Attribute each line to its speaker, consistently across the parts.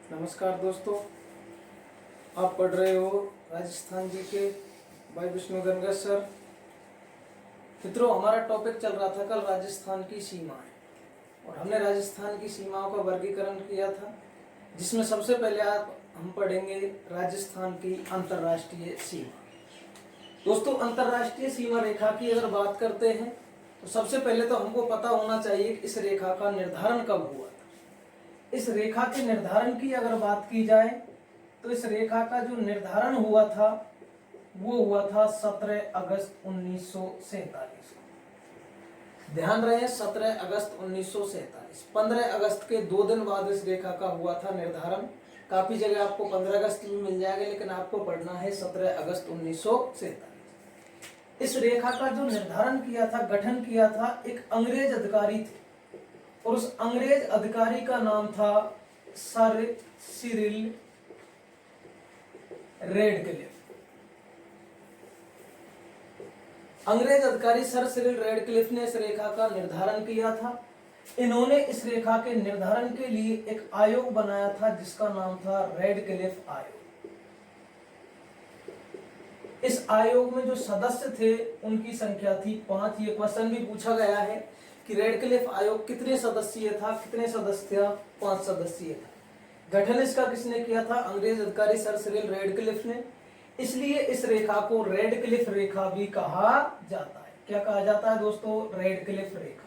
Speaker 1: नमस्कार दोस्तों, आप पढ़ रहे हो राजस्थान जी के बाई विष्णु गंगा सर। मित्रों, हमारा टॉपिक चल रहा था कल राजस्थान की सीमाएं और हमने राजस्थान की सीमाओं का वर्गीकरण किया था, जिसमें सबसे पहले हम पढ़ेंगे राजस्थान की अंतर्राष्ट्रीय सीमा। दोस्तों, अंतर्राष्ट्रीय सीमा रेखा की अगर बात करते हैं तो सबसे पहले तो हमको पता होना चाहिए कि इस रेखा का निर्धारण कब हुआ था। इस रेखा के निर्धारण की अगर बात की जाए तो इस रेखा का जो निर्धारण हुआ था वो हुआ था 17 अगस्त 1947 को। ध्यान रहे, 17 अगस्त 1947। 15 अगस्त के 2 दिन बाद इस रेखा का हुआ था निर्धारण। काफी जगह आपको 15 अगस्त भी मिल जाएगा, लेकिन आपको पढ़ना है 17 अगस्त 1947। इस रेखा का जो निर्धारण किया था, गठन किया था, एक अंग्रेज अधिकारी थे और उस अंग्रेज अधिकारी का नाम था सर सिरिल रेडक्लिफ। अंग्रेज अधिकारी सर सिरिल रेडक्लिफ ने इस रेखा का निर्धारण किया था। इन्होंने इस रेखा के निर्धारण के लिए एक आयोग बनाया था जिसका नाम था रेडक्लिफ आयोग। इस आयोग में जो सदस्य थे उनकी संख्या थी 5। ये क्वेश्चन भी पूछा गया है कि रेडक्लिफ आयोग कितने सदस्यीय था, कितने सदस्य था? 5 सदस्यीय था। गठन इसका किसने किया था? अंग्रेज अधिकारी सर सिरिल रेडक्लिफ ने। इसलिए इस रेखा को रेडक्लिफ रेखा भी कहा जाता है। क्या कहा जाता है दोस्तों? रेडक्लिफ रेखा।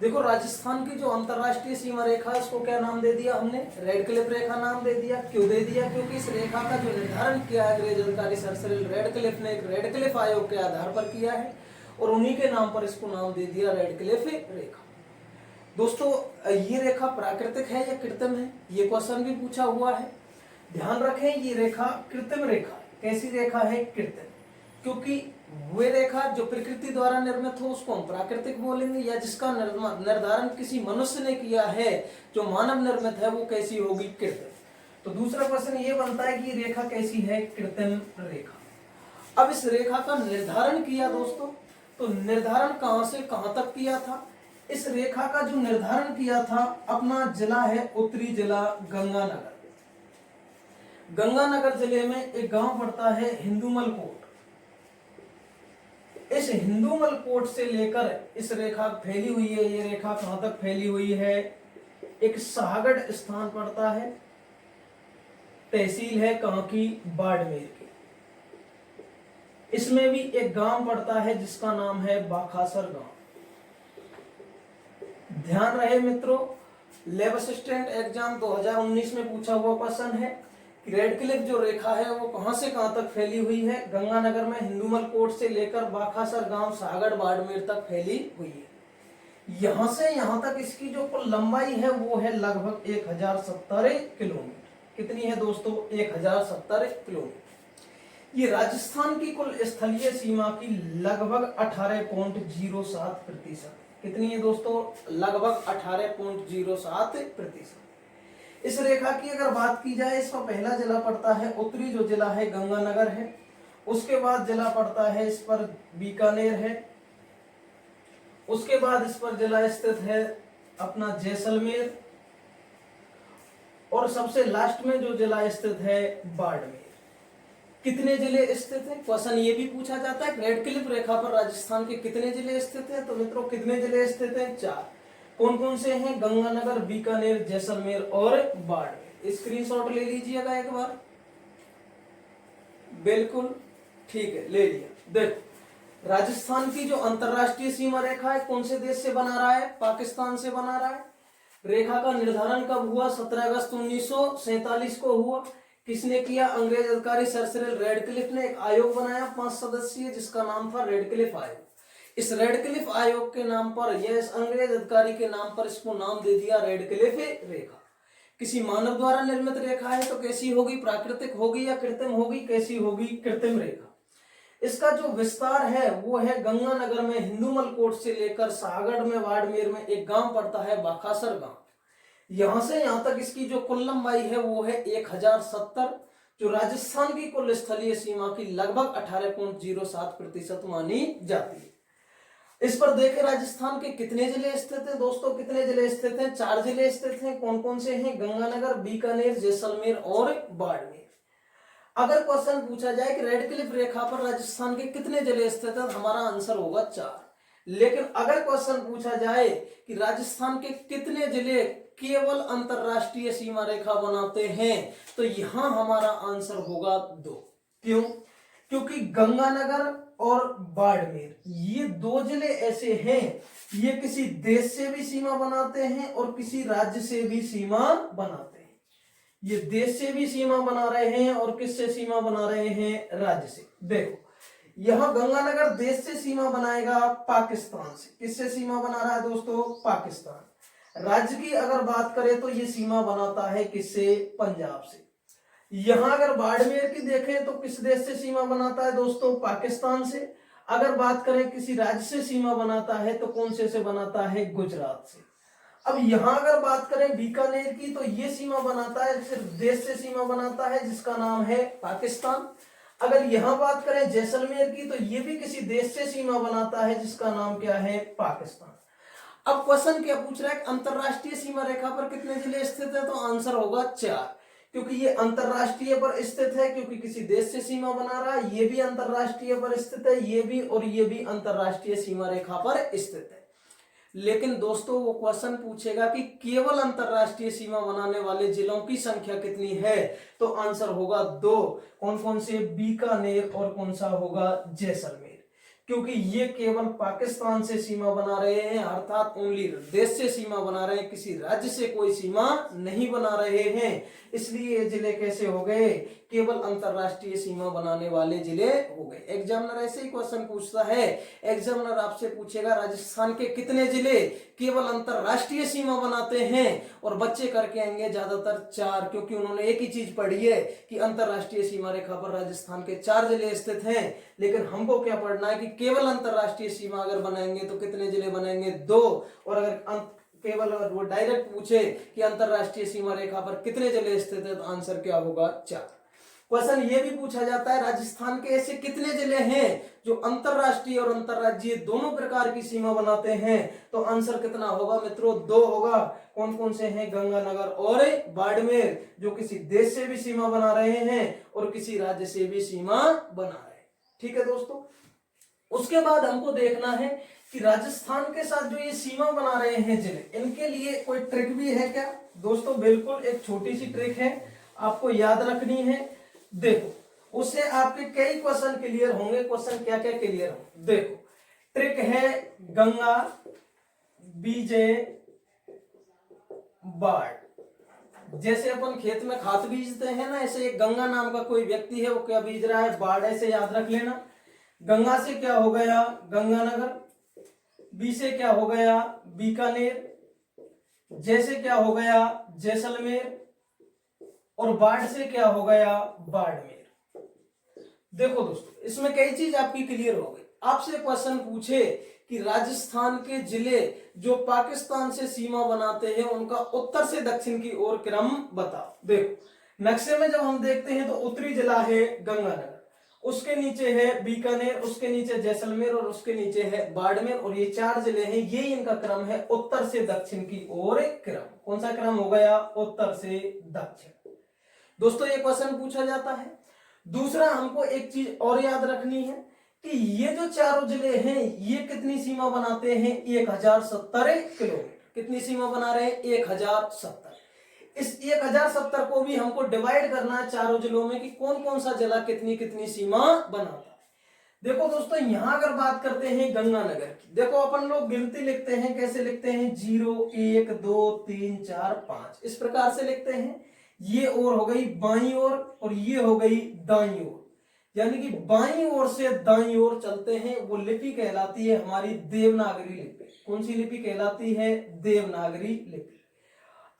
Speaker 1: देखो, राजस्थान की जो अंतरराष्ट्रीय सीमा रेखा है उसको क्या नाम दे दिया हमने? रेडक्लिफ रेखा नाम दे दिया। क्यों दे दिया? क्योंकि इस रेखा का जो निर्धारण किया है अंग्रेज अधिकारी सर सिरिल रेडक्लिफ ने एक रेडक्लिफ आयोग के आधार पर किया है और उन्हीं के नाम पर इसको नाम दे दिया रेडक्लिफ रेखा। दोस्तों, ये रेखा प्राकृतिक है या कृत्रिम है? ये क्वेश्चन भी पूछा हुआ है। ध्यान रखें, ये रेखा कृत्रिम रेखा है। कैसी रेखा है? कृत्रिम। क्योंकि वे रेखा जो प्रकृति द्वारा निर्मित हो उसको हम प्राकृतिक बोलेंगे, या जिसका निर्धारण किसी मनुष्य ने किया है, जो मानव निर्मित है, वो कैसी होगी? कृत्रिम। तो दूसरा क्वेश्चन ये बनता है कि ये रेखा कैसी है? कृत्रिम रेखा। अब इस रेखा का निर्धारण किया दोस्तों, तो निर्धारण कहां से कहां तक किया था? इस रेखा का जो निर्धारण किया था, अपना जिला है उत्तरी जिला गंगानगर। गंगानगर जिले में एक गांव पड़ता है हिंदूमल कोट। इस हिंदूमल कोट से लेकर इस रेखा फैली हुई है। ये रेखा कहां तक फैली हुई है? एक साहगढ़ स्थान पड़ता है, तहसील है कहां की? बाड़मेर की। इसमें भी एक गांव पड़ता है जिसका नाम है बाखासर गांव। ध्यान रहे मित्रों, लेब असिस्टेंट एग्जाम 2019 में पूछा हुआ क्वेश्चन है कि रेडक्लिफ जो रेखा है वो कहां से कहां तक फैली हुई है? गंगानगर में हिंदूमल कोट से लेकर बाखासर गांव साहगढ़ बाड़मेर तक फैली हुई है। यहां से यहां तक इसकी जो कुल लंबाई है वो है लगभग 1070 किलोमीटर। कितनी है दोस्तों? 1070 किलोमीटर। ये राजस्थान की कुल स्थलीय सीमा की लगभग 18.07%। कितनी है दोस्तों? लगभग 18.07%। इस रेखा की अगर बात की जाए, इसका पहला जिला पड़ता है उत्तरी, जो जिला है गंगानगर है। उसके बाद जिला पड़ता है इस पर बीकानेर है। उसके बाद इस पर जिला स्थित है अपना जैसलमेर, और सबसे लास्ट में जो जिला स्थित है बाड़मेर। कितने जिले स्थित हैं? क्वेश्चन ये भी पूछा जाता है रेडक्लिफ रेखा पर राजस्थान के कितने जिले स्थित हैं? तो मित्रों, कितने जिले स्थित हैं? 4। कौन कौन से हैं? गंगानगर, बीकानेर, जैसलमेर और बाड़मेर। स्क्रीनशॉट ले लीजिएगा एक बार। बिल्कुल ठीक है, ले लिया। देखो, राजस्थान की जो अंतरराष्ट्रीय सीमा रेखा है कौन से देश से बना रहा है? पाकिस्तान से बना रहा है। रेखा का निर्धारण कब हुआ? 17 अगस्त 1947 को हुआ। किसने किया? अंग्रेज अधिकारी सर सिरिल रेडक्लिफ ने एक आयोग बनाया 5 सदस्यीय, जिसका नाम था रेडक्लिफ आयोग। इस रेडक्लिफ आयोग के नाम पर, यह इस अंग्रेज अधिकारी के नाम पर इसको नाम दे दिया रेडक्लिफ रेखा। किसी मानव द्वारा निर्मित रेखा है तो कैसी होगी? प्राकृतिक होगी या कृत्रिम होगी? कैसी होगी? कृत्रिम रेखा। इसका जो विस्तार है वो है गंगानगर में हिंदूमल कोट से लेकर साहगढ़ में बाड़मेर में एक गांव पड़ता है बाखासर गांव। यहां से यहां तक इसकी जो कुल लंबाई है वो है 1070, जो राजस्थान की कुल स्थलीय सीमा की लगभग 18.07% मानी जाती है। इस पर देखें राजस्थान के कितने जिले स्थित हैं दोस्तों, कितने जिले स्थित हैं, 4 जिले स्थित हैं। कौन कौन से हैं? गंगानगर, बीकानेर, जैसलमेर और बाड़मेर। अगर क्वेश्चन पूछा जाए कि रेड क्लिफ रेखा पर राजस्थान के कितने जिले स्थित हैं, हमारा आंसर होगा 4। लेकिन अगर क्वेश्चन पूछा जाए कि राजस्थान के कितने जिले केवल अंतरराष्ट्रीय सीमा रेखा बनाते हैं, तो यहां हमारा आंसर होगा 2। क्यों? क्योंकि गंगानगर और बाड़मेर ये 2 जिले ऐसे हैं, ये किसी देश से भी सीमा बनाते हैं और किसी राज्य से भी सीमा बनाते हैं। ये देश से भी सीमा बना रहे हैं और किससे सीमा बना रहे हैं? राज्य से। देखो यहां गंगानगर देश से सीमा बनाएगा पाकिस्तान से। किससे सीमा बना रहा है दोस्तों? पाकिस्तान। राज्य की अगर बात करें तो ये सीमा बनाता है किससे? पंजाब से। यहां अगर बाड़मेर की देखें तो किस देश से सीमा बनाता है दोस्तों? पाकिस्तान से। अगर बात करें किसी राज्य से सीमा बनाता है तो कौन से बनाता है? गुजरात से। अब यहां अगर बात करें बीकानेर की तो ये सीमा बनाता है, सिर्फ देश से सीमा बनाता है जिसका नाम है पाकिस्तान। अगर यहां बात करें जैसलमेर की तो ये भी किसी देश से सीमा बनाता है जिसका नाम क्या है? पाकिस्तान। अब क्वेश्चन क्या पूछ रहा है? अंतरराष्ट्रीय सीमा रेखा पर कितने जिले स्थित है? तो आंसर होगा 4, क्योंकि ये अंतरराष्ट्रीय पर स्थित है, क्योंकि किसी देश से सीमा बना रहा है। ये भी अंतरराष्ट्रीय पर स्थित है, ये भी, और ये भी अंतरराष्ट्रीय सीमा रेखा पर स्थित है। लेकिन दोस्तों वो क्वेश्चन पूछेगा कि केवल अंतरराष्ट्रीय सीमा बनाने वाले जिलों की संख्या कितनी है, तो आंसर होगा 2। कौन कौन से? बीकानेर और कौन सा होगा? जैसलमेर। क्योंकि ये केवल पाकिस्तान से सीमा बना रहे हैं, अर्थात ओनली देश से सीमा बना रहे हैं, किसी राज्य से कोई सीमा नहीं बना रहे हैं। इसलिए ये जिले कैसे हो गए? केवल अंतरराष्ट्रीय सीमा बनाने वाले जिले हो गए। एग्जामिनर ऐसे ही क्वेश्चन पूछता है। एग्जामिनर आपसे पूछेगा राजस्थान के कितने जिले केवल अंतरराष्ट्रीय सीमा बनाते हैं, और बच्चे करके आएंगे ज्यादातर 4, क्योंकि उन्होंने एक ही चीज पढ़ी है कि अंतरराष्ट्रीय सीमा रेखा पर राजस्थान के 4 जिले स्थित हैं। लेकिन हमको क्या पढ़ना है कि केवल अंतरराष्ट्रीय सीमा अगर बनाएंगे तो कितने जिले बनेंगे? 2। और अगर केवल वो डायरेक्ट पूछे कि अंतरराष्ट्रीय सीमा रेखा पर कितने जिले स्थित है, तो आंसर क्या होगा? 4। क्वेश्चन ये भी पूछा जाता है राजस्थान के ऐसे कितने जिले हैं जो अंतरराष्ट्रीय और अंतरराज्यीय दोनों प्रकार की सीमा बनाते हैं, तो आंसर कितना होगा मित्रों? 2 होगा। कौन कौन से हैं? गंगानगर और बाड़मेर, जो किसी देश से भी सीमा बना रहे हैं और किसी राज्य से भी सीमा बना रहे हैं। ठीक है दोस्तों। उसके बाद हमको देखना है कि राजस्थान के साथ जो ये सीमा बना रहे हैं जिले, इनके लिए कोई ट्रिक भी है क्या दोस्तों? बिल्कुल एक छोटी सी ट्रिक है, आपको याद रखनी है। देखो उससे आपके कई क्वेश्चन क्लियर होंगे। क्वेश्चन क्या क्या क्लियर होंगे? देखो ट्रिक है गंगा बीजे बाढ़। जैसे अपन खेत में खाद बीजते हैं ना, ऐसे एक गंगा नाम का कोई व्यक्ति है, वो क्या बीज रहा है? बाढ़। ऐसे याद रख लेना। गंगा से क्या हो गया? गंगानगर। बी से क्या हो गया? बीकानेर। जैसे क्या हो गया? जैसलमेर। और बाढ़ से क्या हो गया? बाड़मेर। देखो दोस्तों इसमें कई चीज आपकी क्लियर हो गई। आपसे क्वेश्चन पूछे कि राजस्थान के जिले जो पाकिस्तान से सीमा बनाते हैं उनका उत्तर से दक्षिण की ओर क्रम बताओ। देखो नक्शे में जब हम देखते हैं तो उत्तरी जिला है गंगानगर, उसके नीचे है बीकानेर, उसके नीचे जैसलमेर और उसके नीचे है बाड़मेर, और ये 4 जिले हैं। ये इनका क्रम है उत्तर से दक्षिण की ओर क्रम। कौन सा क्रम हो गया? उत्तर से दक्षिण। दोस्तों ये क्वेश्चन पूछा जाता है। दूसरा हमको एक चीज और याद रखनी है कि ये जो 4 जिले हैं ये कितनी सीमा बनाते हैं? 1070 किलोमीटर। कितनी सीमा बना रहे हैं? 1070। इस 1070 को भी हमको डिवाइड करना है 4 जिलों में कि कौन कौन सा जिला कितनी कितनी सीमा बनाता है। देखो दोस्तों यहां अगर बात करते हैं गंगानगर की, देखो अपन लोग गिनती लिखते हैं। कैसे लिखते हैं? 0 1 2 3 4 5 इस प्रकार से लिखते हैं। ये ओर हो गई बाईं ओर और ये हो गई दाईं ओर, यानी कि बाईं ओर से दाईं ओर चलते हैं। वो लिपि कहलाती है हमारी देवनागरी लिपि। कौन सी लिपि कहलाती है? देवनागरी लिपि।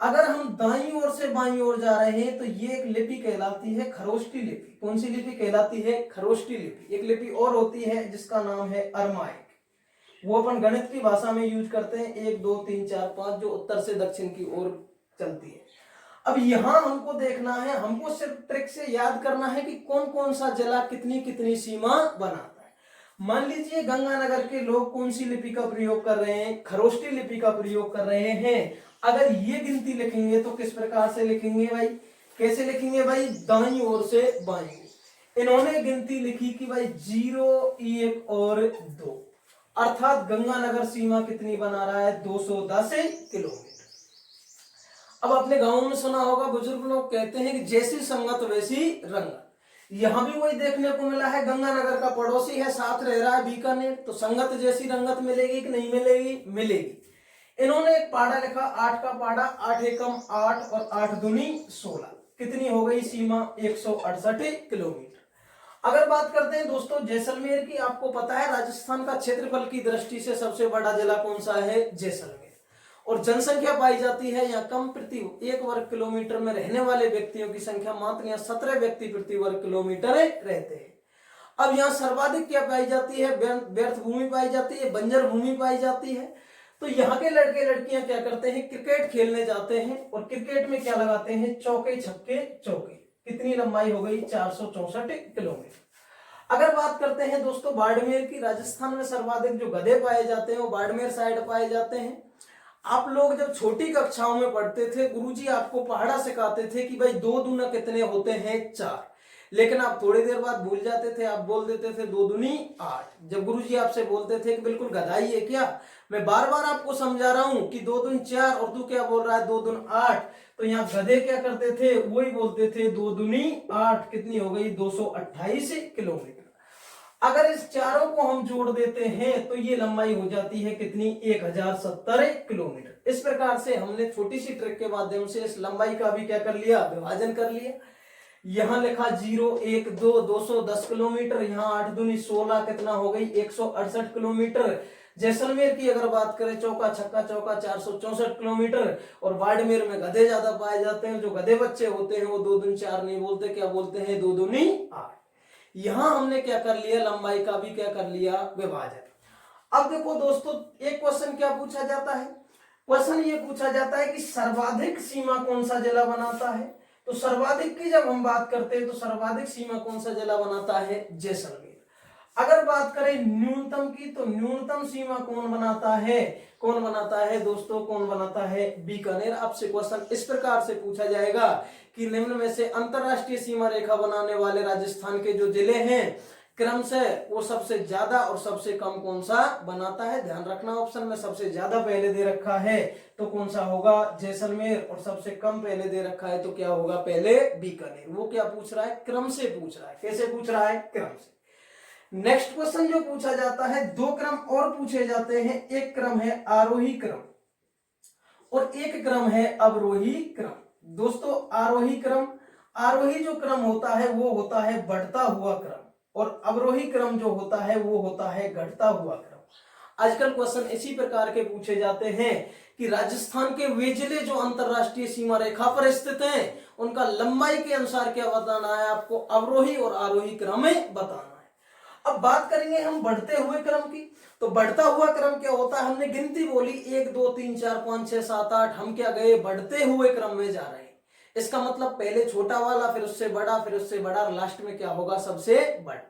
Speaker 1: अगर हम दाईं ओर से बाईं ओर जा रहे हैं तो ये एक लिपि कहलाती है खरोष्टी लिपि। कौन सी लिपि कहलाती है? खरोष्टी लिपि। एक लिपि और होती है जिसका नाम है अरमाइक, वो अपन गणित की भाषा में यूज करते हैं। 1 2 3 4 5 जो उत्तर से दक्षिण की ओर चलती है। अब यहां हमको देखना है, हमको सिर्फ ट्रिक से याद करना है कि कौन कौन सा जिला कितनी कितनी सीमा बनाता है। मान लीजिए गंगानगर के लोग कौन सी लिपि का प्रयोग कर रहे हैं, खरोष्टी लिपि का प्रयोग कर रहे हैं। अगर ये गिनती लिखेंगे तो किस प्रकार से लिखेंगे भाई, कैसे लिखेंगे भाई, दाईं ओर से बाईं। इन्होंने गिनती लिखी कि भाई 0, 1 और 2, अर्थात गंगानगर सीमा कितनी बना रहा है, 210 किलोमीटर। अब अपने गांव में सुना होगा, बुजुर्ग लोग कहते हैं कि जैसी संगत वैसी रंगत। यहां भी वही देखने को मिला है, गंगानगर का पड़ोसी है, साथ रह रहा है बीकानेर, तो संगत जैसी रंगत मिलेगी कि नहीं मिलेगी, मिलेगी। इन्होंने एक पाड़ा लिखा, 8 का पाड़ा, 8 एकम 8 और 8 दूनी 16, कितनी हो गई सीमा, 168 किलोमीटर। अगर बात करते हैं दोस्तों जैसलमेर की, आपको पता है राजस्थान का क्षेत्रफल की दृष्टि से सबसे बड़ा जिला कौन सा है, जैसलमेर। और जनसंख्या पाई जाती है यहाँ कम, प्रति 1 वर्ग किलोमीटर में रहने वाले व्यक्तियों की संख्या मात्र यहाँ 17 व्यक्ति प्रति वर्ग किलोमीटर रहते हैं। अब यहाँ सर्वाधिक क्या पाई जाती है, व्यर्थ भूमि पाई जाती है, बंजर भूमि पाई जाती है। तो यहाँ के लड़के लड़कियां क्या करते हैं, क्रिकेट खेलने जाते हैं और क्रिकेट में क्या लगाते हैं, चौके छक्के चौके। कितनी लंबाई हो गई, 464 किलोमीटर। अगर बात करते हैं दोस्तों बाड़मेर की, राजस्थान में सर्वाधिक जो गधे पाए जाते हैं वो बाड़मेर साइड पाए जाते हैं। आप लोग जब छोटी कक्षाओं में पढ़ते थे, गुरुजी आपको पहाड़ा सिखाते थे कि भाई 2 दूना कितने होते हैं, 4, लेकिन आप थोड़ी देर बाद भूल जाते थे, आप बोल देते थे 2 दूनी 8। जब गुरुजी आपसे बोलते थे कि बिल्कुल गधाई है क्या, मैं बार बार आपको समझा रहा हूं कि 2 दून 4 और तू क्या बोल रहा है 2 दून 8, तो यहाँ गधे क्या करते थे, वही बोलते थे 2 दूनी 8, कितनी हो गई, 228 किलोमीटर। अगर इस चारों को हम जोड़ देते हैं तो ये लंबाई हो जाती है कितनी, 1070 किलोमीटर। इस प्रकार से हमने छोटी सी ट्रिक के माध्यम से इस लंबाई का भी क्या कर लिया, विभाजन कर लिया। यहां लिखा 0, 1, 2, 210 किलोमीटर, यहाँ 8 दूनी 16, कितना हो गई, 168 किलोमीटर। जैसलमेर की अगर बात करें, चौका छक्का चौका 464 किलोमीटर। और बाड़मेर में गधे ज्यादा पाए जाते हैं, जो गधे बच्चे होते हैं वो 2 दूनी 4 नहीं बोलते, क्या बोलते हैं, 2 दूनी 8। यहां हमने क्या कर लिया, लंबाई का भी क्या कर लिया, विभाजन। अब देखो दोस्तों, एक क्वेश्चन क्या पूछा जाता है, क्वेश्चन ये पूछा जाता है कि सर्वाधिक सीमा कौन सा जिला बनाता है। तो सर्वाधिक की जब हम बात करते हैं तो सर्वाधिक सीमा कौन सा जिला बनाता है, जैसलमेर। अगर बात करें न्यूनतम की, तो न्यूनतम सीमा कौन बनाता है, कौन बनाता है दोस्तों, कौन बनाता है, बीकानेर। आपसे क्वेश्चन इस प्रकार से पूछा जाएगा कि निम्न में से अंतरराष्ट्रीय सीमा रेखा बनाने वाले राजस्थान के जो जिले हैं क्रम से वो सबसे ज्यादा और सबसे कम कौन सा बनाता है। ध्यान रखना, ऑप्शन में सबसे ज्यादा पहले दे रखा है तो कौन सा होगा, जैसलमेर, और सबसे कम पहले दे रखा है तो क्या होगा, पहले बीकानेर। वो क्या पूछ रहा है, क्रम से पूछ रहा है। कैसे पूछ रहा है, क्रम से। नेक्स्ट क्वेश्चन जो पूछा जाता है, 2 क्रम और पूछे जाते हैं। एक क्रम है आरोही क्रम और एक क्रम है अवरोही क्रम। दोस्तों आरोही क्रम, आरोही जो क्रम होता है वो होता है बढ़ता हुआ क्रम, और अवरोही क्रम जो होता है वो होता है घटता हुआ क्रम। आजकल क्वेश्चन इसी प्रकार के पूछे जाते हैं कि राजस्थान के वे जिले जो अंतरराष्ट्रीय सीमा रेखा पर स्थित हैं उनका लंबाई के अनुसार क्या बताना है, आपको अवरोही और आरोही क्रम में बताना है। अब बात करेंगे हम बढ़ते हुए क्रम की। तो बढ़ता हुआ क्रम क्या होता है, हमने गिनती बोली 1, 2, 3, 4, 5, 6, 7, 8, हम क्या गए, बढ़ते हुए क्रम में जा रहे हैं। इसका मतलब पहले छोटा वाला, फिर उससे बड़ा, फिर उससे बड़ा, लास्ट में क्या होगा, सबसे बड़ा।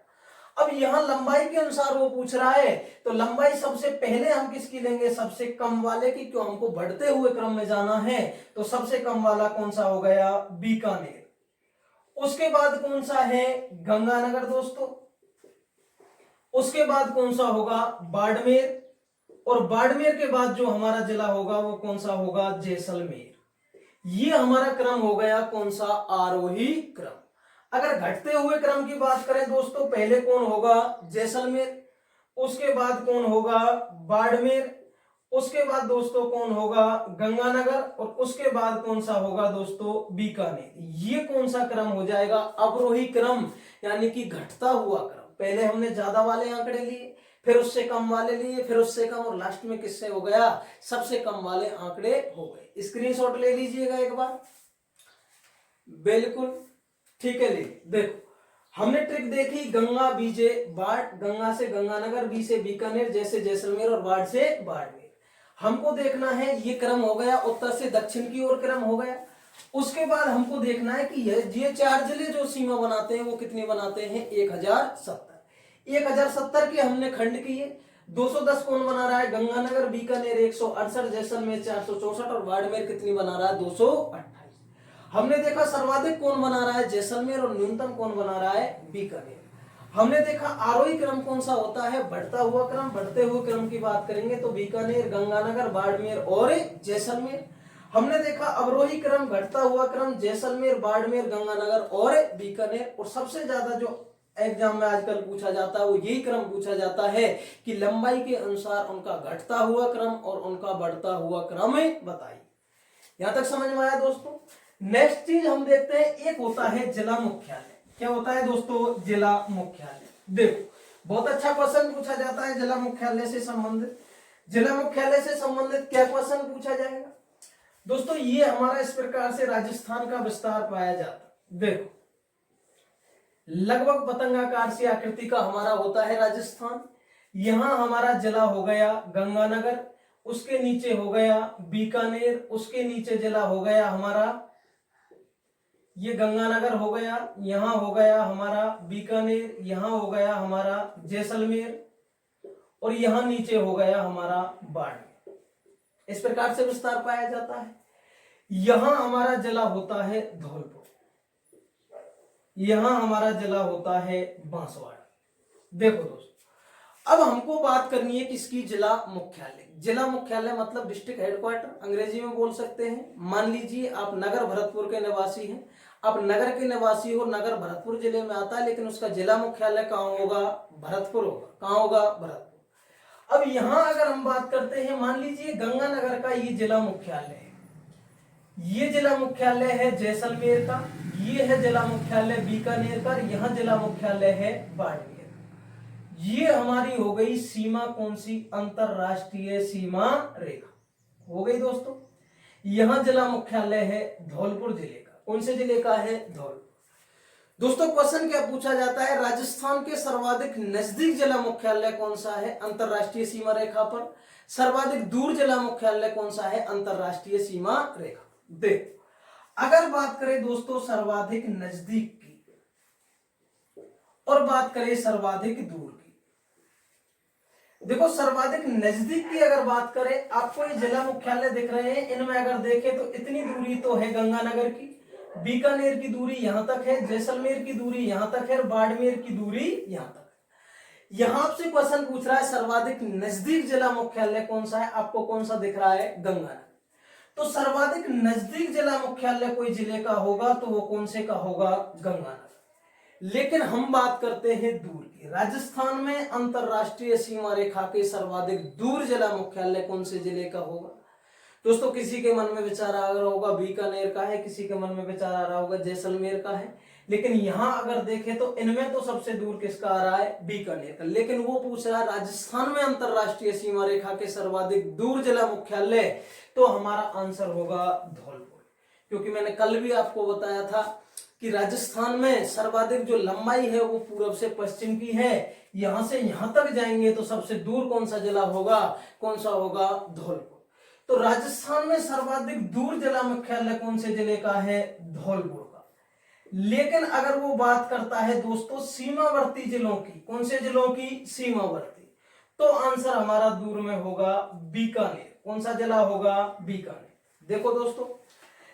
Speaker 1: अब यहां लंबाई के अनुसार वो पूछ रहा है, तो लंबाई सबसे पहले हम किसकी लेंगे, सबसे कम वाले की, क्यों, हमको बढ़ते हुए क्रम में जाना है। तो सबसे कम वाला कौन सा हो गया, बीकानेर। उसके बाद कौन सा है, गंगानगर दोस्तों। उसके बाद कौन सा होगा, बाड़मेर। और बाड़मेर के बाद जो हमारा जिला होगा वो कौन सा होगा, जैसलमेर। ये हमारा क्रम हो गया कौन सा, आरोही क्रम। अगर घटते हुए क्रम की बात करें दोस्तों, पहले कौन होगा, जैसलमेर। उसके बाद कौन होगा, बाड़मेर। उसके बाद दोस्तों कौन होगा, गंगानगर। और उसके बाद कौन सा होगा दोस्तों, बीकानेर। ये कौन सा क्रम हो जाएगा, अवरोही क्रम, यानी कि घटता हुआ क्रम। पहले हमने ज्यादा वाले आंकड़े लिए, फिर उससे कम वाले लिए, फिर उससे कम, और लास्ट में किससे हो गया, सबसे कम वाले आंकड़े हो गए। स्क्रीनशॉट ले लीजिएगा एक बार, बिल्कुल ठीक है। ले देखो, हमने ट्रिक देखी, गंगा बीजे बाढ़, गंगा से गंगानगर, बी से बीकानेर, जैसे जैसलमेर, और बाढ़ से बाड़मेर। हमको देखना है ये क्रम हो गया, उत्तर से दक्षिण की ओर क्रम हो गया। उसके बाद हमको देखना है कि ये 4 जिले जो सीमा बनाते हैं वो कितनी बनाते हैं, 1070। 1070 के हमने खंड किए, 210 कौन बना रहा है, गंगानगर, बीकानेर 168, जैसलमेर 464 और बाड़मेर कितनी बना रहा है, 228। हमने देखा सर्वाधिक कौन बना रहा है, जैसलमेर, और न्यूनतम कौन बना रहा है, बीकानेर। हमने देखा आरोही क्रम कौन सा होता है, बढ़ता हुआ क्रम। बढ़ते हुए क्रम की बात करेंगे तो बीकानेर, गंगानगर, बाड़मेर और जैसलमेर। हमने देखा अवरोही क्रम, घटता हुआ क्रम, जैसलमेर, बाड़मेर, गंगानगर और बीकानेर। और सबसे ज्यादा जो एग्जाम में आजकल पूछा जाता है वो यही क्रम पूछा जाता है कि लंबाई के अनुसार उनका घटता हुआ क्रम और उनका बढ़ता हुआ क्रम बताइए। यहां तक समझ में आया दोस्तों। नेक्स्ट चीज हम देखते हैं, एक होता है जिला मुख्यालय। क्या होता है दोस्तों, जिला मुख्यालय। देखो बहुत अच्छा क्वेश्चन पूछा जाता है जिला मुख्यालय से संबंधित। जिला मुख्यालय से संबंधित क्या क्वेश्चन पूछा जाएगा दोस्तों, ये हमारा इस प्रकार से राजस्थान का विस्तार पाया जाता। देखो लगभग पतंगाकार सी आकृति का हमारा होता है राजस्थान। यहां हमारा जिला हो गया गंगानगर, उसके नीचे हो गया बीकानेर, उसके नीचे जिला हो गया हमारा, ये गंगानगर हो गया, यहां हो गया हमारा बीकानेर, यहां हो गया हमारा जैसलमेर, और यहां नीचे हो गया हमारा बाड़मेर। इस प्रकार से विस्तार पाया जाता है। यहां हमारा जिला होता है धौलपुर, यहां हमारा जिला होता है बांसवाड़ा। देखो दोस्तों अब हमको बात करनी है किसकी, जिला मुख्यालय। जिला मुख्यालय मतलब डिस्ट्रिक्ट हेडक्वार्टर, अंग्रेजी में बोल सकते हैं। मान लीजिए आप नगर भरतपुर के निवासी हैं, आप नगर के निवासी हो, नगर भरतपुर जिले में आता है, लेकिन उसका जिला मुख्यालय कहाँ होगा, भरतपुर होगा। कहाँ होगा, भरतपुर। अब यहां अगर हम बात करते हैं, मान लीजिए गंगानगर का ये जिला मुख्यालय है, ये जिला मुख्यालय है जैसलमेर का, ये है जिला मुख्यालय बीकानेर का, यहां जिला मुख्यालय है बाड़मेर। ये हमारी हो गई सीमा, कौन सी, अंतरराष्ट्रीय सीमा रेखा हो गई दोस्तों। यहां जिला मुख्यालय है धौलपुर जिले का। कौन से जिले का है, धौलपुर। दोस्तों क्वेश्चन क्या पूछा जाता है, राजस्थान के सर्वाधिक नजदीक जिला मुख्यालय कौन सा है अंतरराष्ट्रीय सीमा रेखा पर, सर्वाधिक दूर जिला मुख्यालय कौन सा है अंतरराष्ट्रीय सीमा रेखा। देखो अगर बात करें दोस्तों सर्वाधिक नजदीक की और बात करें सर्वाधिक दूर की, देखो सर्वाधिक नजदीक की अगर बात करें, आपको ये जिला मुख्यालय दिख रहे हैं, इनमें अगर देखें तो इतनी दूरी तो है गंगानगर की, बीकानेर की दूरी यहां तक है, जैसलमेर की दूरी यहां तक है, बाड़मेर की दूरी यहां तक है। यहां आपसे क्वेश्चन पूछ रहा है सर्वाधिक नजदीक जिला मुख्यालय कौन सा है, आपको कौन सा दिख रहा है, गंगानगर। तो सर्वाधिक नजदीक जिला मुख्यालय कोई जिले का होगा तो वो कौन से का होगा, गंगानगर। लेकिन हम बात करते हैं दूर की, राजस्थान में अंतरराष्ट्रीय सीमा रेखा के सर्वाधिक दूर जिला मुख्यालय कौन से जिले का होगा दोस्तों। किसी के मन में विचार आ रहा होगा बीकानेर का है, किसी के मन में विचार आ रहा होगा जैसलमेर का है, लेकिन यहां अगर देखें तो इनमें तो सबसे दूर किसका आ रहा है, बीकानेर का। लेकिन वो पूछ रहा है राजस्थान में अंतरराष्ट्रीय सीमा रेखा के सर्वाधिक दूर जिला मुख्यालय, तो हमारा आंसर होगा धौलपुर। क्योंकि मैंने कल भी आपको बताया था कि राजस्थान में सर्वाधिक जो लंबाई है वो पूर्व से पश्चिम की है, यहां से यहां तक जाएंगे तो सबसे दूर कौन सा जिला होगा, कौन सा होगा, धौलपुर। तो राजस्थान में सर्वाधिक दूर जिला मुख्यालय कौन से जिले का है, धौलपुर का। लेकिन अगर वो बात करता है दोस्तों सीमावर्ती जिलों की, कौन से जिलों की, सीमावर्ती, तो आंसर हमारा दूर में होगा बीकानेर। कौन सा जिला होगा, बीकानेर। देखो दोस्तों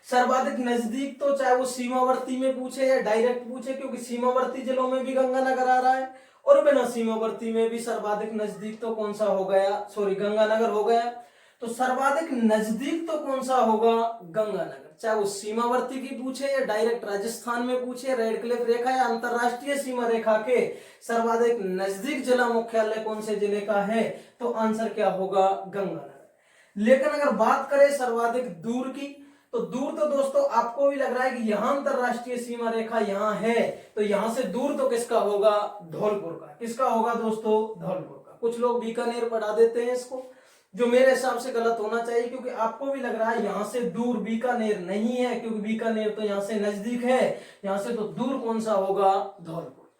Speaker 1: सर्वाधिक नजदीक तो चाहे वो सीमावर्ती में पूछे या डायरेक्ट पूछे, क्योंकि सीमावर्ती जिलों में भी गंगानगर आ रहा है, और बिना सीमावर्ती में भी सर्वाधिक नजदीक तो कौन सा हो गया, सॉरी गंगानगर हो गया। तो सर्वाधिक नजदीक तो कौन सा होगा, गंगानगर। चाहे वो सीमावर्ती की पूछे या डायरेक्ट राजस्थान में पूछे, रेड क्लिफ रेखा या अंतरराष्ट्रीय सीमा रेखा के सर्वाधिक नजदीक जिला मुख्यालय कौन से जिले का है, तो आंसर क्या होगा, गंगानगर। लेकिन अगर बात करें सर्वाधिक दूर की, तो दूर तो दोस्तों आपको भी लग रहा है कि यहां अंतरराष्ट्रीय सीमा रेखा यहां है, तो यहां से दूर तो किसका होगा, धौलपुर का। किसका होगा दोस्तों, धौलपुर का। कुछ लोग बीकानेर पढ़ा देते हैं इसको, जो मेरे हिसाब से गलत होना चाहिए, क्योंकि आपको भी लग रहा है यहां से दूर बीकानेर नहीं है, क्योंकि बीकानेर तो यहां से नजदीक है, यहां से तो दूर कौन सा होगा, धौलपुर।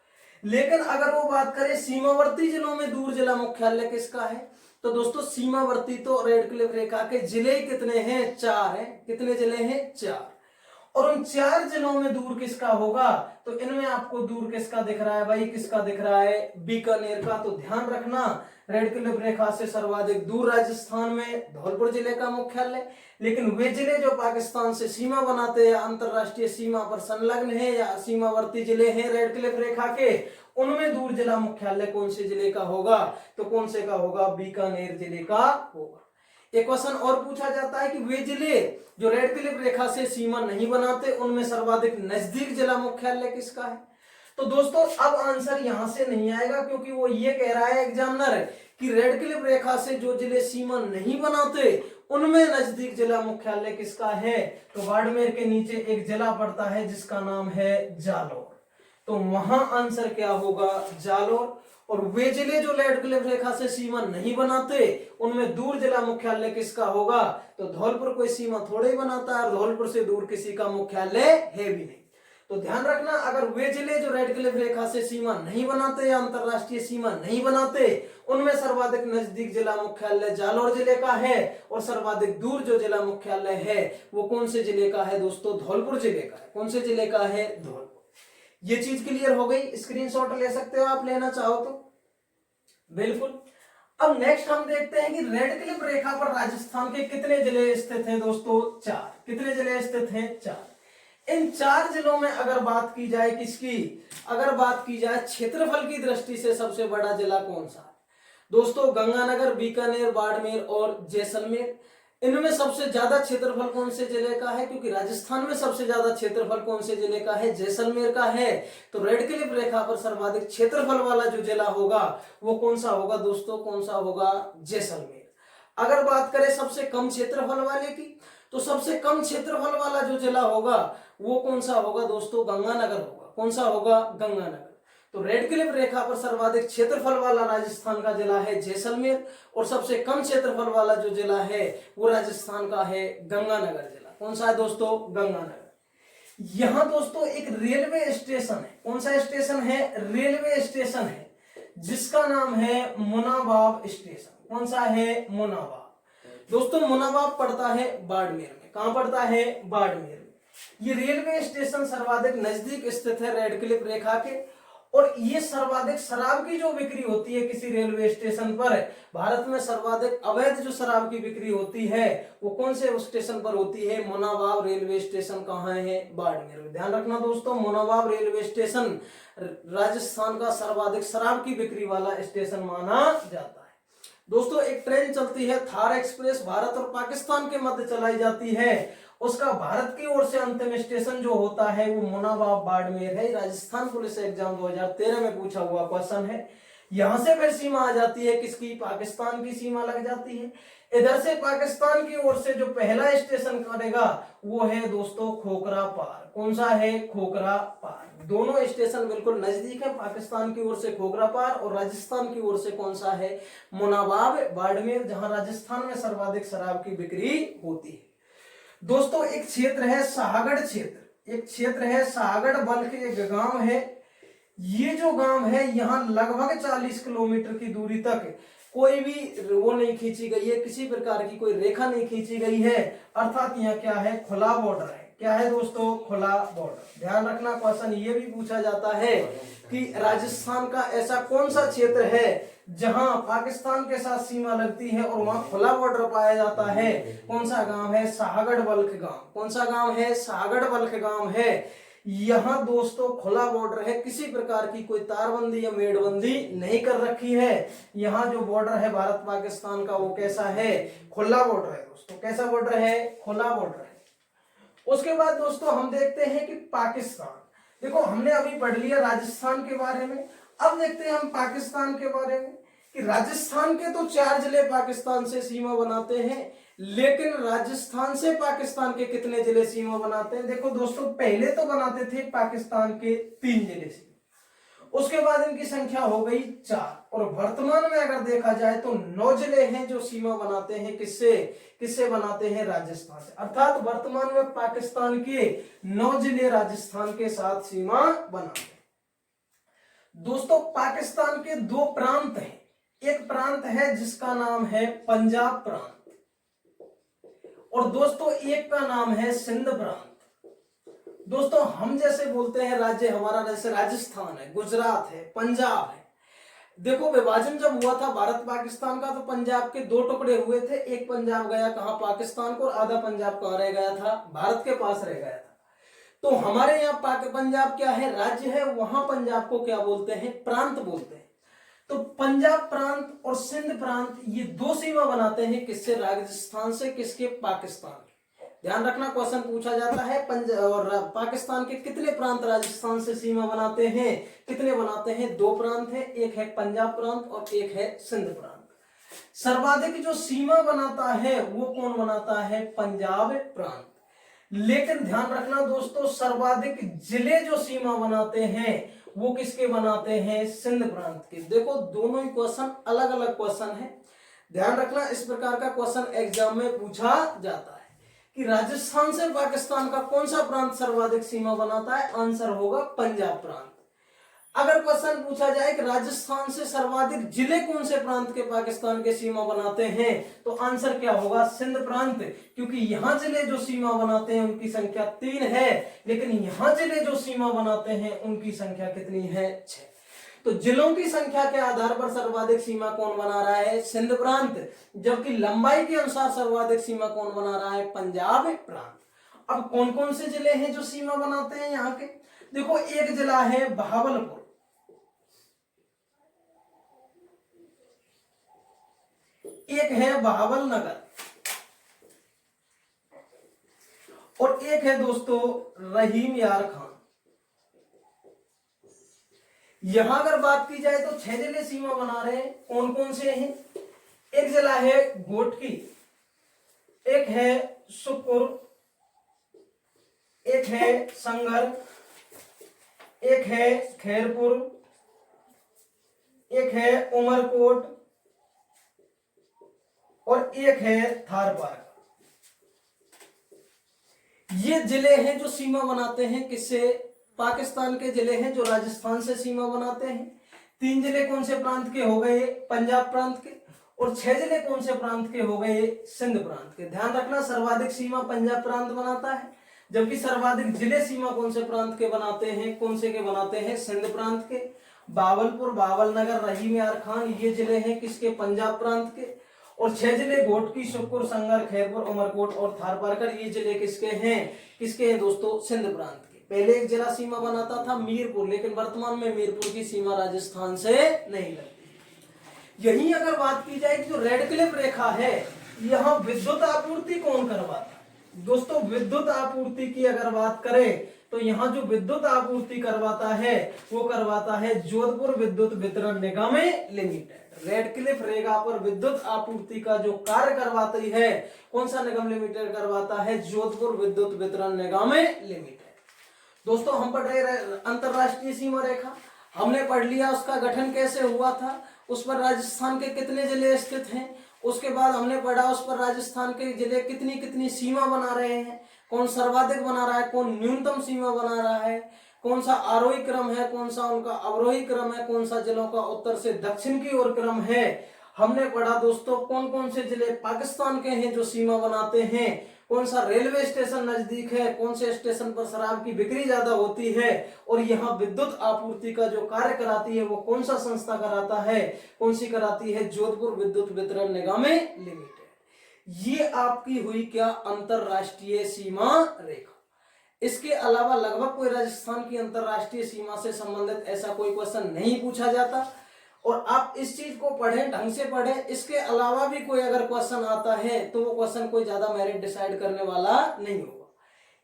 Speaker 1: लेकिन अगर वो बात करें सीमावर्ती जिलों में दूर जिला मुख्यालय किसका है, तो दोस्तों सीमावर्ती तो रेड क्लिफ रेखा के जिले कितने हैं, 4 हैं। कितने जिले हैं, 4। और उन 4 जिलों में दूर किसका होगा? तो इनमें आपको दूर किसका दिख रहा है भाई? किसका दिख रहा है? बीकानेर का। तो ध्यान रखना, रेड क्लिफ रेखा से सर्वाधिक दूर राजस्थान में धौलपुर जिले का मुख्यालय, लेकिन वे जिले जो पाकिस्तान से सीमा बनाते हैं, अंतरराष्ट्रीय सीमा पर संलग्न है या सीमावर्ती जिले हैं रेड क्लिफ रेखा के, उनमें दूर जिला मुख्यालय कौन से जिले का होगा? तो कौन से का होगा? बीकानेर जिले का होगा। एक क्वेश्चन और पूछा जाता है कि वे जिले जो रेड क्लिफ रेखा से सीमा नहीं बनाते, उनमें सर्वाधिक नजदीक जिला मुख्यालय किसका है? तो दोस्तों अब आंसर यहां से नहीं आएगा, क्योंकि वो ये कह रहा है एग्जामिनर कि रेड क्लिफ रेखा से जो जिले सीमा नहीं बनाते, उनमें नजदीक जिला मुख्यालय किसका है? तो बाड़मेर के नीचे एक जिला पड़ता है जिसका नाम है जालौर। तो वहां आंसर क्या होगा? जालौर। और वे जिले जो रेड क्लिफ रेखा से सीमा नहीं बनाते, उनमें दूर जिला मुख्यालय किसका होगा? तो धौलपुर कोई सीमा थोड़े ही बनाता है, धौलपुर से दूर किसी का मुख्यालय है भी नहीं। तो ध्यान रखना, अगर वे जिले जो रेड क्लिफ रेखा से सीमा नहीं बनाते या अंतरराष्ट्रीय सीमा नहीं बनाते, उनमें सर्वाधिक नजदीक जिला मुख्यालय जालौर जिले का है, और सर्वाधिक दूर जो जिला मुख्यालय है वो कौन से जिले का है दोस्तों? धौलपुर जिले का है। कौन से जिले का है? धौलपुर। ये चीज क्लियर हो गई? स्क्रीनशॉट ले सकते हो आप, लेना चाहो तो बिल्कुल। अब नेक्स्ट हम देखते हैं कि रेड क्लिफ रेखा पर राजस्थान के कितने जिले स्थित हैं दोस्तों? 4। कितने जिले स्थित हैं? 4। इन 4 जिलों में अगर बात की जाए किसकी, अगर बात की जाए क्षेत्रफल की दृष्टि से सबसे बड़ा जिला कौन सा है दोस्तों? गंगानगर, बीकानेर, बाड़मेर और जैसलमेर। इनमें सबसे ज्यादा क्षेत्रफल कौन से जिले का है? क्योंकि राजस्थान में सबसे ज्यादा क्षेत्रफल कौन से जिले का है? जैसलमेर का है। तो रेड क्लिफ रेखा पर सर्वाधिक क्षेत्रफल वाला जो जिला होगा वो कौन सा होगा दोस्तों? कौन सा होगा? जैसलमेर। अगर बात करें सबसे कम क्षेत्रफल वाले की, तो सबसे कम क्षेत्रफल वाला जो जिला होगा वो कौन सा होगा दोस्तों? गंगानगर होगा। कौन सा होगा? गंगानगर। तो रेड क्लिफ रेखा पर सर्वाधिक क्षेत्रफल वाला राजस्थान का जिला है जैसलमेर, और सबसे कम क्षेत्रफल वाला जो जिला है वो राजस्थान का है गंगानगर जिला। कौन सा है दोस्तों? गंगानगर। यहां दोस्तों एक रेलवे स्टेशन है। कौन सा स्टेशन है? रेलवे स्टेशन है जिसका नाम है मुनाबाव स्टेशन। कौन सा है? मुनाबाव। दोस्तों मुनाबाव पड़ता है बाड़मेर में। कहां पड़ता है? बाड़मेर में। ये रेलवे स्टेशन सर्वाधिक नजदीक स्थित है रेड क्लिफ रेखा के, और ये सर्वाधिक शराब की जो बिक्री होती है किसी रेलवे स्टेशन पर, भारत में सर्वाधिक अवैध जो शराब की बिक्री होती है वो कौन से स्टेशन पर होती है? Munabao railway station. कहाँ है? बाड़मेर में। ध्यान रखना दोस्तों, मुनाबाव रेलवे स्टेशन राजस्थान का सर्वाधिक शराब की बिक्री वाला स्टेशन माना जाता है। दोस्तों एक ट्रेन चलती है थार एक्सप्रेस, भारत और पाकिस्तान के मध्य चलाई जाती है, उसका भारत की ओर से अंतिम स्टेशन जो होता है वो मुनाबाव बाड़मेर है। राजस्थान पुलिस एग्जाम 2013 में पूछा हुआ क्वेश्चन है। यहां से फिर सीमा आ जाती है किसकी? पाकिस्तान की सीमा लग जाती है। इधर से पाकिस्तान की ओर से जो पहला स्टेशन करेगा वो है दोस्तों खोखरा पार। कौन सा है? खोखरा पार। दोनों स्टेशन बिल्कुल नजदीक है, पाकिस्तान की ओर से खोखरा पार और राजस्थान की ओर से कौन सा है? मुनाबाव बाड़मेर, जहां राजस्थान में सर्वाधिक शराब की बिक्री होती है। दोस्तों एक क्षेत्र है शाहगढ़ क्षेत्र, एक क्षेत्र है शाहगढ़ बल्कि एक गांव है। ये जो गांव है यहाँ लगभग 40 किलोमीटर की दूरी तक कोई भी वो नहीं खींची गई है, किसी प्रकार की कोई रेखा नहीं खींची गई है, अर्थात यहाँ क्या है? खुला बॉर्डर है। क्या है दोस्तों? खुला बॉर्डर। ध्यान रखना, क्वेश्चन ये भी पूछा जाता है कि राजस्थान का ऐसा कौन सा क्षेत्र है जहां पाकिस्तान के साथ सीमा लगती है और वहां खुला बॉर्डर पाया जाता है? कौन सा गांव है? शाहगढ़ बल्ख गांव। कौन सा गांव है? शाहगढ़ बल्ख गांव है। यहां दोस्तों खुला बॉर्डर है, किसी प्रकार की कोई तारबंदी या मेड़बंदी नहीं कर रखी है। यहाँ जो बॉर्डर है भारत पाकिस्तान का वो कैसा है? खुला बॉर्डर है दोस्तों। कैसा बॉर्डर है? खुला बॉर्डर है। उसके बाद दोस्तों हम देखते हैं कि पाकिस्तान, देखो हमने अभी पढ़ लिया राजस्थान के बारे में, अब देखते हैं हम पाकिस्तान के बारे में कि राजस्थान के तो 4 जिले पाकिस्तान से सीमा बनाते हैं, लेकिन राजस्थान से पाकिस्तान के कितने जिले सीमा बनाते हैं? देखो दोस्तों पहले तो बनाते थे पाकिस्तान के 3 जिले सीमा, उसके बाद इनकी संख्या हो गई 4, और वर्तमान में अगर देखा जाए तो 9 जिले हैं जो सीमा बनाते हैं। किससे? किससे बनाते हैं? राजस्थान से। अर्थात वर्तमान में पाकिस्तान के 9 जिले राजस्थान के साथ सीमा बनाते हैं। दोस्तों पाकिस्तान के 2 प्रांत हैं, एक प्रांत है जिसका नाम है पंजाब प्रांत, और दोस्तों एक का नाम है सिंध प्रांत। दोस्तों हम जैसे बोलते हैं राज्य हमारा, जैसे राजस्थान है, गुजरात है, पंजाब है। देखो विभाजन जब हुआ था भारत पाकिस्तान का, तो पंजाब के दो टुकड़े हुए थे। एक पंजाब गया कहाँ, पाकिस्तान को, और आधा पंजाब कहाँ रह गया था, भारत के पास रह गया था। तो हमारे यहाँ पंजाब क्या है, राज्य है, वहां पंजाब को क्या बोलते हैं, प्रांत बोलते हैं। तो पंजाब प्रांत और सिंध प्रांत ये दो सीमा बनाते हैं, किससे, राजस्थान से, किसके, पाकिस्तान। ध्यान रखना क्वेश्चन पूछा जाता है पंजाब और पाकिस्तान के कितने प्रांत राजस्थान से सीमा बनाते हैं, कितने बनाते हैं, दो प्रांत है, एक है पंजाब प्रांत और एक है सिंध प्रांत। सर्वाधिक जो सीमा बनाता है वो कौन बनाता है, पंजाब प्रांत। लेकिन ध्यान रखना दोस्तों, सर्वाधिक जिले जो सीमा बनाते हैं वो किसके बनाते हैं, सिंध प्रांत के। देखो दोनों ही क्वेश्चन अलग अलग क्वेश्चन है, ध्यान रखना। इस प्रकार का क्वेश्चन एग्जाम में पूछा जाता है कि राजस्थान से पाकिस्तान का कौन सा प्रांत सर्वाधिक सीमा बनाता है, आंसर होगा पंजाब प्रांत। अगर क्वेश्चन पूछा जाए कि राजस्थान से सर्वाधिक जिले कौन से प्रांत के पाकिस्तान के सीमा बनाते हैं, तो आंसर क्या होगा, सिंध प्रांत। क्योंकि यहां जिले जो सीमा बनाते हैं उनकी संख्या 3 है, लेकिन यहां जिले जो सीमा बनाते हैं उनकी संख्या कितनी है, 6। तो जिलों की संख्या के आधार पर सर्वाधिक सीमा कौन बना रहा है, सिंध प्रांत। जबकि लंबाई के अनुसार सर्वाधिक सीमा कौन बना रहा है, पंजाब प्रांत। अब कौन कौन से जिले हैं जो सीमा बनाते हैं यहाँ के, देखो एक जिला है बहावलपुर, एक है बहावल नगर, और एक है दोस्तों रहीम यार खान। यहां अगर बात की जाए तो 6 जिले सीमा बना रहे हैं, कौन कौन से हैं, एक जिला है घोटकी, एक है सुखपुर, एक है संगर, एक है खैरपुर, एक है उमरकोट और एक है थारपारकर। ये जिले हैं जो सीमा बनाते हैं किससे, पाकिस्तान के जिले हैं जो राजस्थान से सीमा बनाते हैं। 3 जिले कौन से प्रांत के हो गए, पंजाब प्रांत के, और 6 जिले कौन से प्रांत के हो गए, सिंध प्रांत के। ध्यान रखना सर्वाधिक सीमा पंजाब प्रांत बनाता है, जबकि सर्वाधिक जिले सीमा कौन से प्रांत के बनाते हैं, कौन से के बनाते हैं, सिंध प्रांत के। बावलपुर, बावलनगर, रहीम यार खान ये जिले हैं किसके, पंजाब प्रांत के। और 6 जिले घोटकी, सुखपुर, संगर, खैरपुर, उमरकोट और थारपारकर ये जिले किसके हैं दोस्तों, सिंध प्रांत के। पहले एक जिला सीमा बनाता था मीरपुर, लेकिन वर्तमान में मीरपुर की सीमा राजस्थान से नहीं लगती। यही अगर बात की जाए कि जो रेड क्लिफ रेखा है, यहाँ विद्युत आपूर्ति कौन करवाता है, दोस्तों विद्युत आपूर्ति की अगर बात करें तो यहाँ जो विद्युत आपूर्ति करवाता है वो करवाता है जोधपुर विद्युत वितरण निगम लिमिटेड। रेड क्लिफ रेखा पर विद्युत आपूर्ति का जो कार्य करवाती है कौन सा निगम लिमिटेड करवाता है, जोधपुर विद्युत वितरण निगम लिमिटेड। दोस्तों हम पढ़ रहे अंतरराष्ट्रीय सीमा रेखा, हमने पढ़ लिया उसका गठन कैसे हुआ था, उस पर राजस्थान के कितने जिले स्थित हैं, उसके बाद हमने पढ़ा उस पर राजस्थान के जिले कितनी कितनी सीमा बना रहे हैं, कौन सर्वाधिक बना रहा है, कौन न्यूनतम सीमा बना रहा है, कौन सा आरोही क्रम है, कौन सा उनका अवरोही क्रम है, कौन सा जिलों का उत्तर से दक्षिण की ओर क्रम है। हमने पढ़ा दोस्तों कौन कौन से जिले पाकिस्तान के हैं जो सीमा बनाते हैं, कौन सा रेलवे स्टेशन नजदीक है, कौन से स्टेशन पर शराब की बिक्री ज्यादा होती है, और यहाँ विद्युत आपूर्ति का जो कार्य कराती है वो कौन सा संस्था कराता है, कौन सी कराती है, जोधपुर विद्युत वितरण निगम लिमिटेड। ये आपकी हुई क्या, अंतरराष्ट्रीय सीमा रेखा। इसके अलावा लगभग कोई राजस्थान की अंतरराष्ट्रीय सीमा से संबंधित ऐसा कोई क्वेश्चन नहीं पूछा जाता, और आप इस चीज को पढ़ें, ढंग से पढ़ें। इसके अलावा भी कोई अगर क्वेश्चन आता है तो वो क्वेश्चन कोई ज्यादा मेरिट डिसाइड करने वाला नहीं होगा।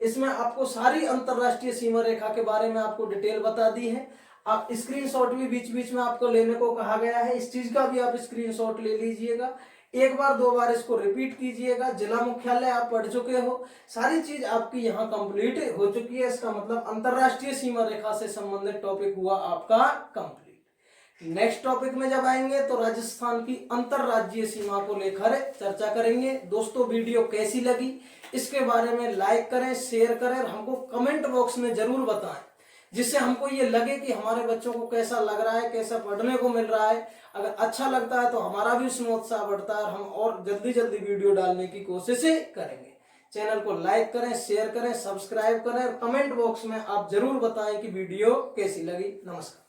Speaker 1: इसमें आपको सारी अंतरराष्ट्रीय सीमा रेखा के बारे में आपको डिटेल बता दी है। आप स्क्रीनशॉट भी बीच बीच में आपको लेने को कहा गया है, इस चीज का भी आप स्क्रीनशॉट ले लीजिएगा, एक बार दो बार इसको रिपीट कीजिएगा। जिला मुख्यालय आप पढ़ चुके हो, सारी चीज आपकी यहाँ कंप्लीट हो चुकी है। इसका मतलब अंतरराष्ट्रीय सीमा रेखा से संबंधित टॉपिक हुआ आपका कंप्लीट। नेक्स्ट टॉपिक में जब आएंगे तो राजस्थान की अंतरराज्यीय सीमा को लेकर चर्चा करेंगे। दोस्तों वीडियो कैसी लगी इसके बारे में लाइक करें, शेयर करें और हमको कमेंट बॉक्स में जरूर बताएं, जिससे हमको ये लगे कि हमारे बच्चों को कैसा लग रहा है, कैसा पढ़ने को मिल रहा है। अगर अच्छा लगता है तो हमारा भी उसमें उत्साह बढ़ता है और हम और जल्दी जल्दी वीडियो डालने की कोशिश करेंगे। चैनल को लाइक करें, शेयर करें, सब्सक्राइब करें और कमेंट बॉक्स में आप जरूर बताएं कि वीडियो कैसी लगी। नमस्कार।